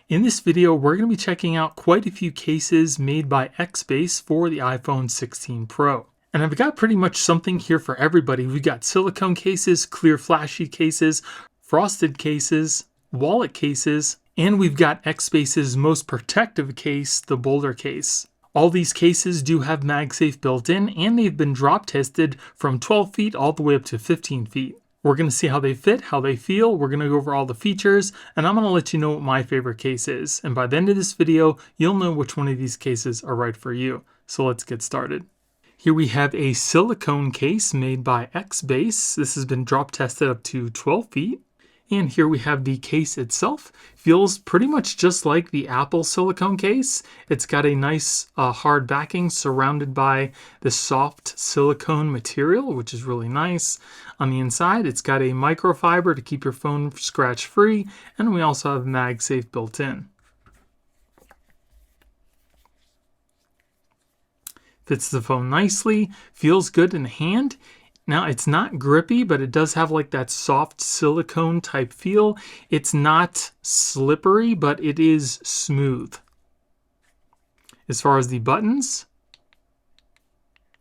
In this video, we're going to be checking out quite a few cases made by XBASE for the iPhone 16 Pro. And I've got pretty much something here for everybody. We've got silicone cases, clear flashy cases, frosted cases, wallet cases, and we've got XBASE's most protective case, the Boulder case. All these cases do have MagSafe built in, and they've been drop tested from 12 feet all the way up to 15 feet. We're going to see how they fit, how they feel. We're going to go over all the features, and I'm going to let you know what my favorite case is. And by the end of this video, you'll know which one of these cases are right for you. So let's get started. Here we have a silicone case made by XBASE. This has been drop tested up to 12 feet. And here we have the case itself. Feels pretty much just like the Apple silicone case. It's got a nice hard backing surrounded by the soft silicone material, which is really nice. On the inside, it's got a microfiber to keep your phone scratch free, and we also have MagSafe built in. Fits the phone nicely, feels good in the hand. Now, it's not grippy, but it does have like that soft silicone type feel. It's not slippery, but it is smooth. As far as the buttons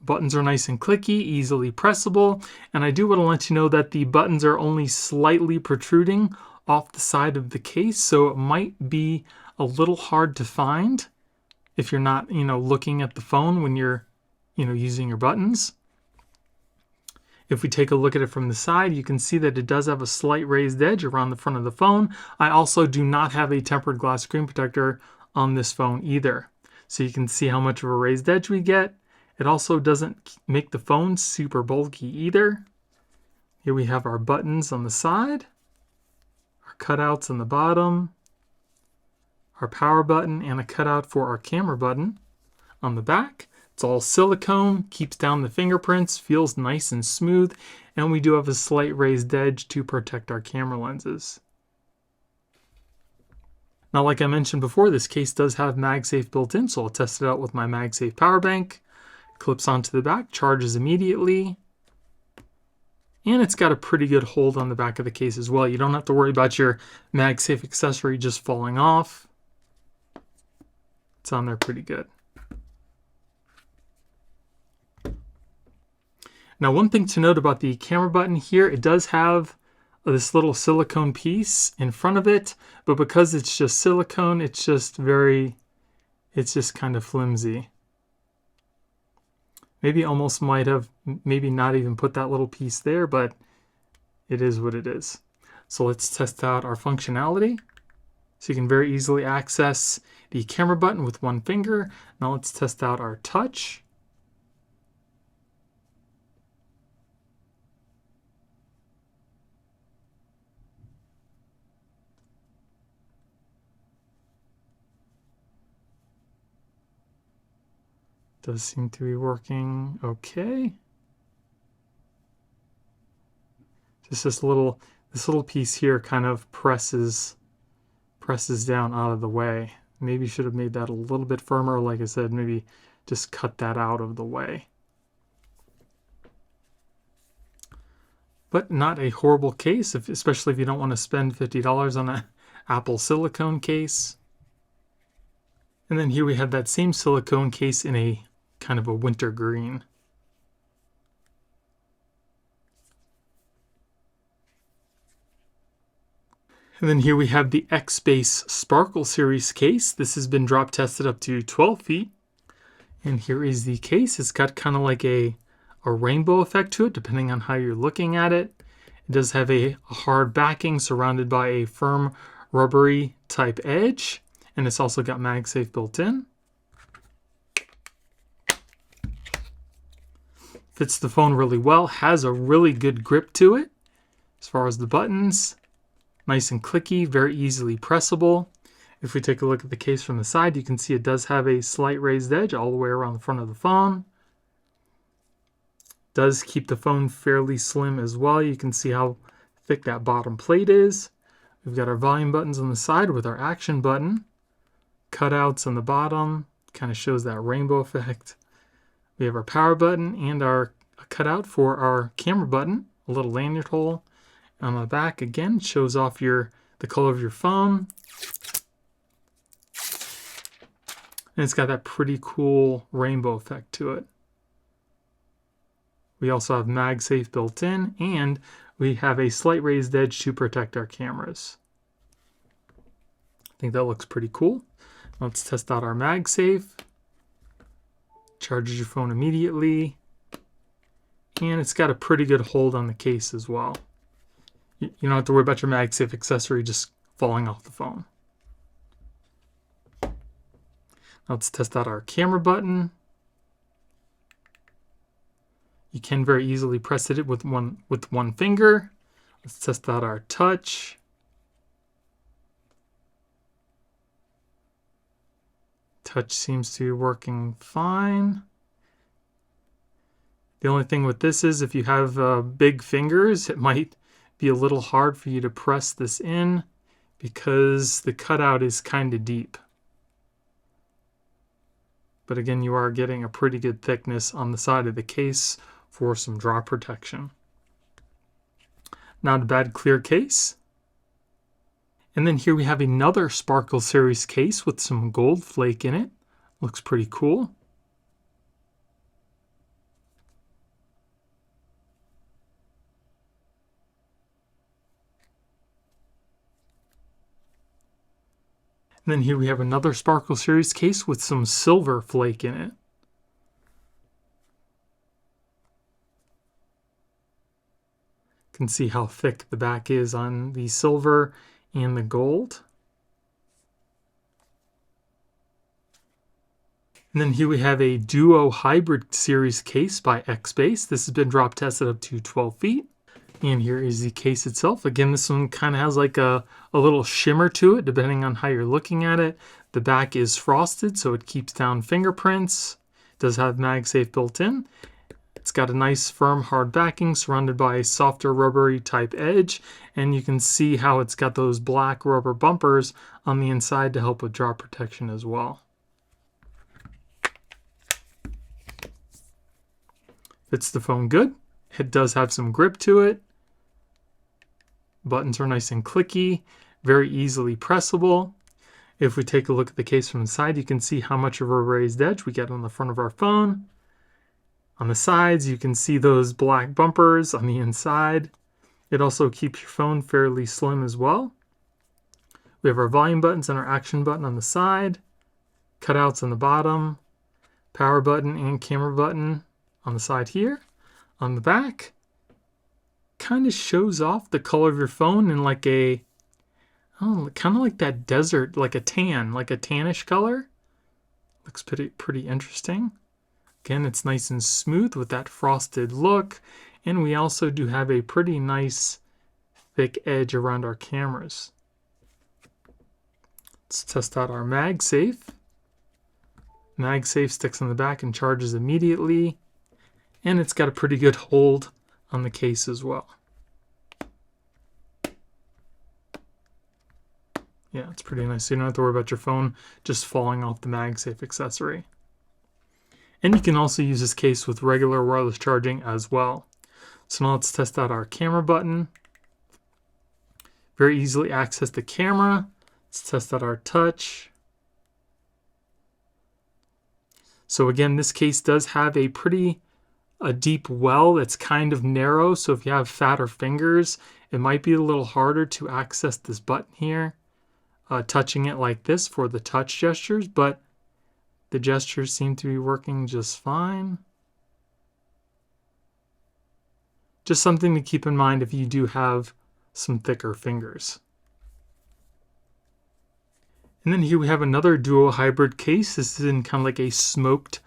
are nice and clicky, easily pressable. And I do want to let you know that the buttons are only slightly protruding off the side of the case, so it might be a little hard to find if you're not, looking at the phone when you're, using your buttons. If we take a look at it from the side, you can see that it does have a slight raised edge around the front of the phone. I also do not have a tempered glass screen protector on this phone either. So you can see how much of a raised edge we get. It also doesn't make the phone super bulky either. Here we have our buttons on the side, our cutouts on the bottom, our power button, and a cutout for our camera button on the back. It's all silicone, keeps down the fingerprints, feels nice and smooth, and we do have a slight raised edge to protect our camera lenses. Now, like I mentioned before, this case does have MagSafe built in, so I'll test it out with my MagSafe power bank. Clips onto the back, charges immediately, and it's got a pretty good hold on the back of the case as well. You don't have to worry about your MagSafe accessory just falling off. It's on there pretty good. Now, one thing to note about the camera button here, it does have this little silicone piece in front of it, but because it's just silicone, it's just kind of flimsy. Maybe almost might have maybe not even put that little piece there, but it is what it is. So let's test out our functionality. So you can very easily access the camera button with one finger. Now let's test out our touch. Does seem to be working okay. Just this little piece here kind of presses down out of the way. Maybe should have made that a little bit firmer. Like I said, maybe just cut that out of the way. But not a horrible case, especially if you don't want to spend $50 on an Apple silicone case. And then here we have that same silicone case in a kind of a winter green. And then here we have the XBASE Sparkle Series case. This has been drop tested up to 12 feet. And here is the case. It's got kind of like a rainbow effect to it, depending on how you're looking at it. It does have a hard backing surrounded by a firm rubbery type edge. And it's also got MagSafe built in. Fits the phone really well, has a really good grip to it. As far as the buttons, nice and clicky, very easily pressable. If we take a look at the case from the side, you can see it does have a slight raised edge all the way around the front of the phone. Does keep the phone fairly slim as well. You can see how thick that bottom plate is. We've got our volume buttons on the side with our action button. Cutouts on the bottom, kind of shows that rainbow effect. We have our power button and our cutout for our camera button, a little lanyard hole. On the back, again, shows off the color of your phone. And it's got that pretty cool rainbow effect to it. We also have MagSafe built in, and we have a slight raised edge to protect our cameras. I think that looks pretty cool. Let's test out our MagSafe. Charges your phone immediately. And it's got a pretty good hold on the case as well. You don't have to worry about your MagSafe accessory just falling off the phone. Let's test out our camera button. You can very easily press it with one finger. Let's test out our touch. Touch seems to be working fine. The only thing with this is if you have big fingers, it might be a little hard for you to press this in because the cutout is kind of deep. But again, you are getting a pretty good thickness on the side of the case for some drop protection. Not a bad clear case. And then here we have another Sparkle Series case with some gold flake in it. Looks pretty cool. And then here we have another Sparkle Series case with some silver flake in it. You can see how thick the back is on the silver and the gold. And then here we have a Duo Hybrid Series case by XBASE. This has been drop tested up to 12 feet. And here is the case itself. Again, this one kind of has like a little shimmer to it, depending on how you're looking at it. The back is frosted, so it keeps down fingerprints. It does have MagSafe built in. It's got a nice firm hard backing surrounded by a softer rubbery type edge, and you can see how it's got those black rubber bumpers on the inside to help with drop protection as well. Fits the phone good. It does have some grip to it. Buttons are nice and clicky, very easily pressable. If we take a look at the case from the side, you can see how much of a raised edge we get on the front of our phone. On the sides, you can see those black bumpers on the inside. It also keeps your phone fairly slim as well. We have our volume buttons and our action button on the side, cutouts on the bottom, power button and camera button on the side here. On the back, kind of shows off the color of your phone in like a, kind of like that desert, like a tannish color. Looks pretty interesting. Again, it's nice and smooth with that frosted look. And we also do have a pretty nice thick edge around our cameras. Let's test out our MagSafe. MagSafe sticks on the back and charges immediately. And it's got a pretty good hold on the case as well. Yeah, it's pretty nice. So you don't have to worry about your phone just falling off the MagSafe accessory. And you can also use this case with regular wireless charging as well. So now let's test out our camera button. Very easily access the camera. Let's test out our touch. So again, this case does have a deep well that's kind of narrow. So if you have fatter fingers, it might be a little harder to access this button here. Touching it like this for the touch gestures, but the gestures seem to be working just fine. Just something to keep in mind if you do have some thicker fingers. And then here we have another Duo Hybrid case. This is in kind of like a smoked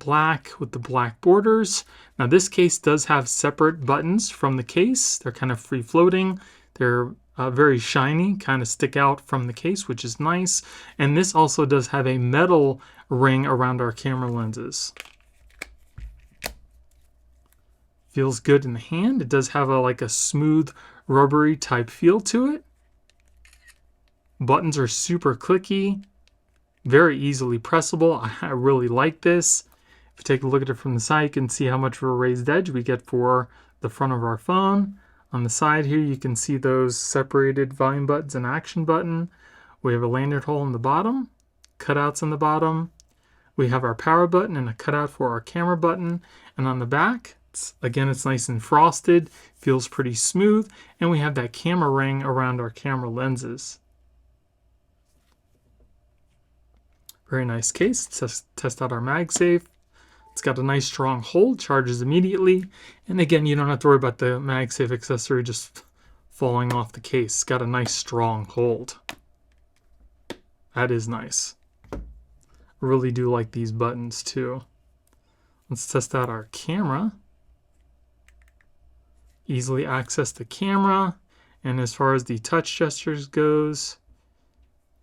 black with the black borders. Now this case does have separate buttons from the case. They're kind of free floating. They're very shiny, kind of stick out from the case, which is nice. And this also does have a metal ring around our camera lenses. Feels good in the hand. It does have like a smooth, rubbery type feel to it. Buttons are super clicky, very easily pressable. I really like this. If you take a look at it from the side, you can see how much of a raised edge we get for the front of our phone. On the side here, you can see those separated volume buttons and action button. We have a lanyard hole on the bottom, cutouts on the bottom, We have our power button and a cutout for our camera button. And on the back, again, it's nice and frosted, feels pretty smooth. And we have that camera ring around our camera lenses. Very nice case. Let's test out our MagSafe. It's got a nice strong hold, charges immediately. And again, you don't have to worry about the MagSafe accessory just falling off the case. It's got a nice strong hold. That is nice. I really do like these buttons too. Let's test out our camera. Easily access the camera. And as far as the touch gestures goes,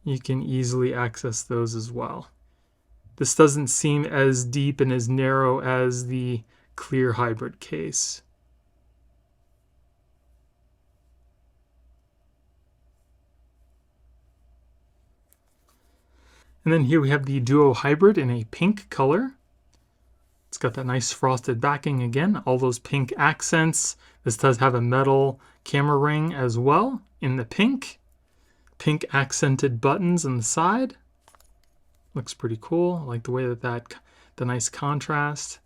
you can easily access those as well. This doesn't seem as deep and as narrow as the clear hybrid case. And then here we have the Duo Hybrid in a pink color. It's got that nice frosted backing again, all those pink accents. This does have a metal camera ring as well in the pink. Pink accented buttons on the side. Looks pretty cool. I like the way that the nice contrast.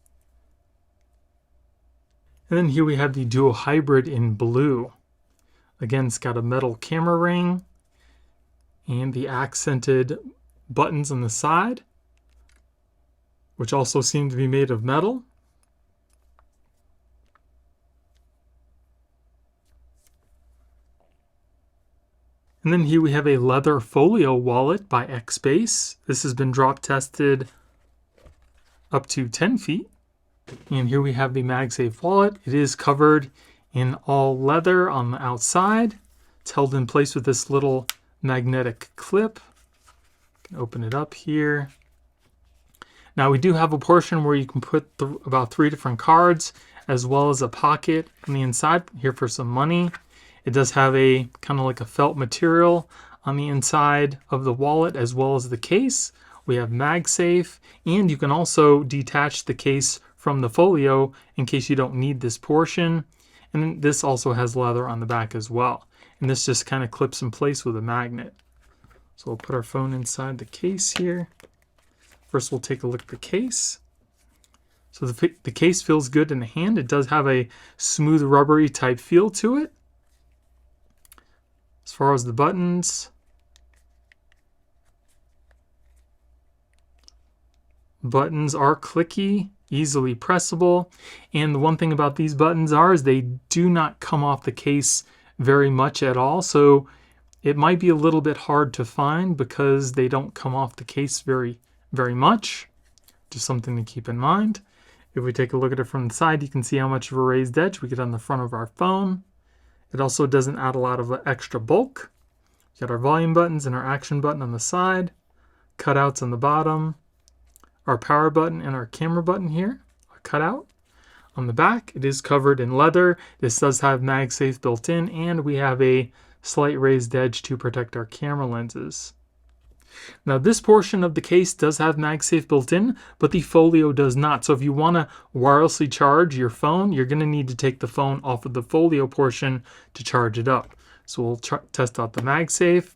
And then here we have the Duo Hybrid in blue. Again, it's got a metal camera ring and the accented buttons on the side, which also seem to be made of metal. And then here we have a leather folio wallet by XBASE. This has been drop tested up to 10 feet. And here we have the MagSafe wallet. It is covered in all leather on the outside. It's held in place with this little magnetic clip. Open it up here. Now we do have a portion where you can put about 3 different cards, as well as a pocket on the inside here for some money. It does have a kind of like a felt material on the inside of the wallet, as well as the case. We have MagSafe, and you can also detach the case from the folio in case you don't need this portion. And this also has leather on the back as well. And this just kind of clips in place with a magnet. So we'll put our phone inside the case here. First, we'll take a look at the case. So the case feels good in the hand. It does have a smooth rubbery type feel to it. As far as the buttons, buttons are clicky, easily pressable. And the one thing about these buttons is they do not come off the case very much at all. So it might be a little bit hard to find because they don't come off the case very much. Just something to keep in mind. If we take a look at it from the side, you can see how much of a raised edge we get on the front of our phone. It also doesn't add a lot of extra bulk. We got our volume buttons and our action button on the side, cutouts on the bottom, our power button and our camera button here, a cutout. On the back, it is covered in leather. This does have MagSafe built in, and we have a slight raised edge to protect our camera lenses. Now this portion of the case does have MagSafe built in, but the Folio does not. So if you want to wirelessly charge your phone, you're going to need to take the phone off of the Folio portion to charge it up. So we'll test out the MagSafe.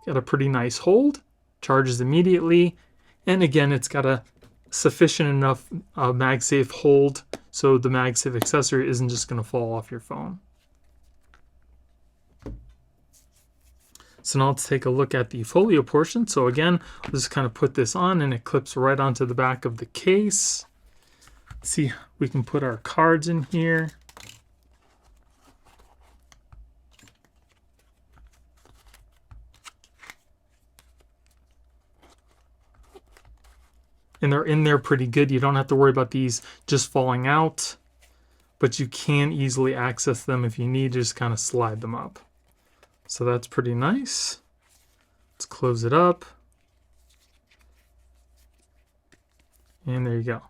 Got a pretty nice hold, charges immediately, and again it's got a sufficient enough MagSafe hold so the MagSafe accessory isn't just going to fall off your phone. So now let's take a look at the Folio portion. So again, we'll just kind of put this on and it clips right onto the back of the case. Let's see, we can put our cards in here. And they're in there pretty good. You don't have to worry about these just falling out, but you can easily access them if you need to just kind of slide them up. So that's pretty nice. Let's close it up. And there you go.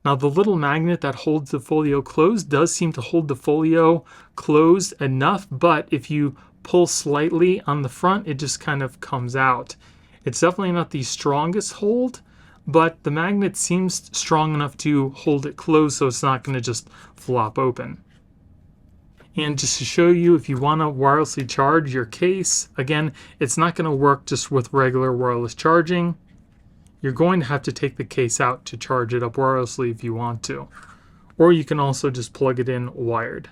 Now the little magnet that holds the Folio closed does seem to hold the Folio closed enough, but if you pull slightly on the front, it just kind of comes out. It's definitely not the strongest hold, but the magnet seems strong enough to hold it closed so it's not going to just flop open. And just to show you, if you want to wirelessly charge your case, again, it's not going to work just with regular wireless charging. you're going to have to take the case out to charge it up wirelessly if you want to. Or you can also just plug it in wired.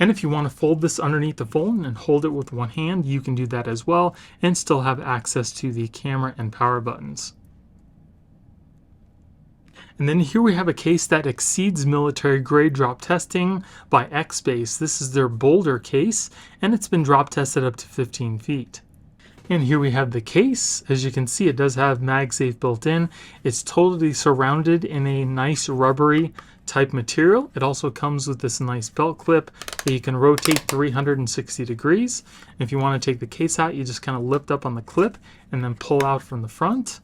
And if you want to fold this underneath the phone and hold it with one hand, you can do that as well and still have access to the camera and power buttons. And then here we have a case that exceeds military grade drop testing by XBASE. This is their Boulder case, and it's been drop tested up to 15 feet. And here we have the case. As you can see, it does have MagSafe built in. It's totally surrounded in a nice rubbery type material. It also comes with this nice belt clip that you can rotate 360 degrees. If you want to take the case out, you just kind of lift up on the clip and then pull out from the front.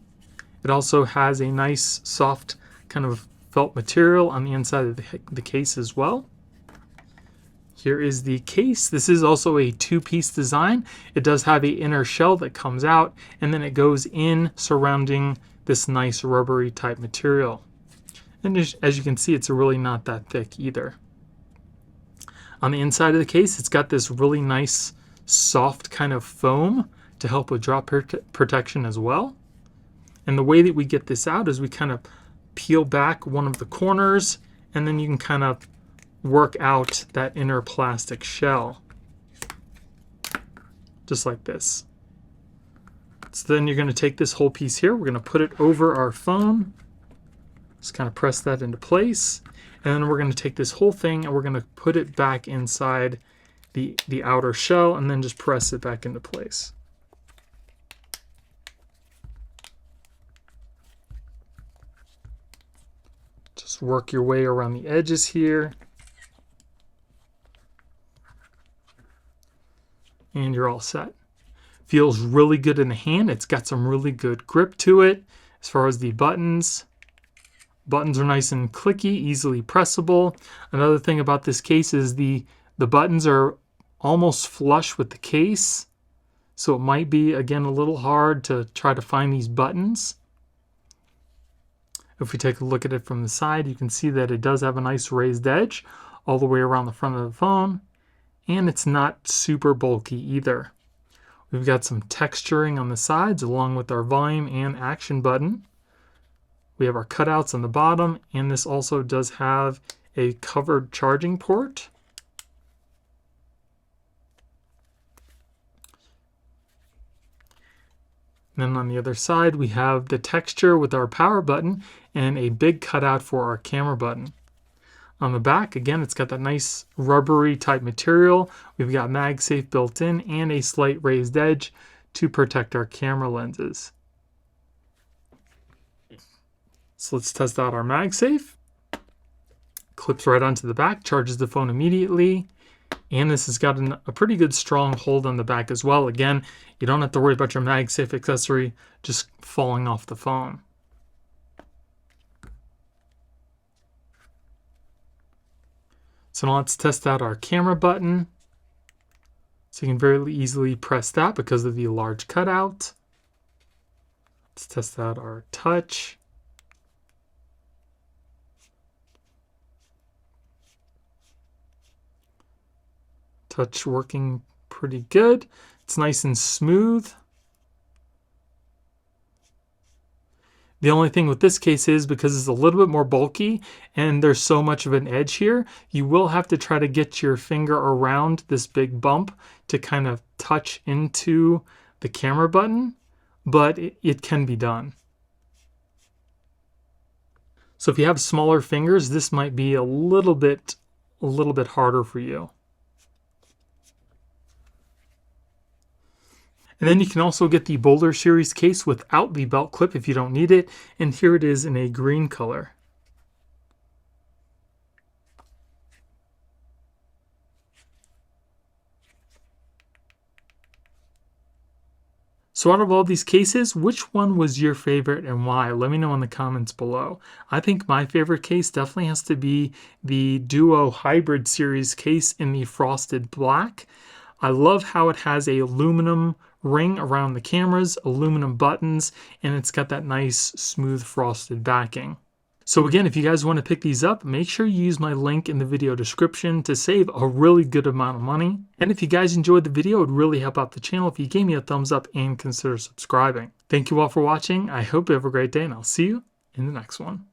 It also has a nice soft kind of felt material on the inside of the case as well. Here is the case. This is also a two-piece design. It does have an inner shell that comes out, and then it goes in surrounding this nice rubbery type material. And as you can see, it's really not that thick either. On the inside of the case, it's got this really nice soft kind of foam to help with drop protection as well. And the way that we get this out is we kind of peel back one of the corners, and then you can kind of work out that inner plastic shell. Just like this. So then you're going to take this whole piece here, we're going to put it over our phone. Just kind of press that into place. And then we're going to take this whole thing and we're going to put it back inside the outer shell and then just press it back into place. Just work your way around the edges here. And you're all set. Feels really good in the hand. It's got some really good grip to it. As far as the buttons, buttons are nice and clicky, easily pressable. Another thing about this case is the buttons are almost flush with the case. So it might be, again, a little hard to try to find these buttons. If we take a look at it from the side, you can see that it does have a nice raised edge all the way around the front of the phone. And it's not super bulky either. We've got some texturing on the sides along with our volume and action button. We have our cutouts on the bottom, and this also does have a covered charging port. And then on the other side, we have the texture with our power button and a big cutout for our camera button. On the back, again, it's got that nice rubbery type material. We've got MagSafe built in and a slight raised edge to protect our camera lenses. So let's test out our MagSafe. Clips right onto the back, charges the phone immediately. And this has got a pretty good strong hold on the back as well. Again, you don't have to worry about your MagSafe accessory just falling off the phone. So now let's test out our camera button. So you can very easily press that because of the large cutout. Let's test out our touch. Touch working pretty good. It's nice and smooth. The only thing with this case is because it's a little bit more bulky and there's so much of an edge here, you will have to try to get your finger around this big bump to kind of touch into the camera button, but it can be done. So if you have smaller fingers, this might be a little bit harder for you. And then you can also get the Boulder series case without the belt clip if you don't need it. And here it is in a green color. So out of all these cases, which one was your favorite and why? Let me know in the comments below. I think my favorite case definitely has to be the Duo Hybrid series case in the frosted black. I love how it has a aluminum ring around the cameras, aluminum buttons, and it's got that nice smooth frosted backing. So again, if you guys want to pick these up, make sure you use my link in the video description to save a really good amount of money. And if you guys enjoyed the video, it would really help out the channel if you gave me a thumbs up and consider subscribing. Thank Thank you all for watching. I hope you have a great day, and I'll see you in the next one.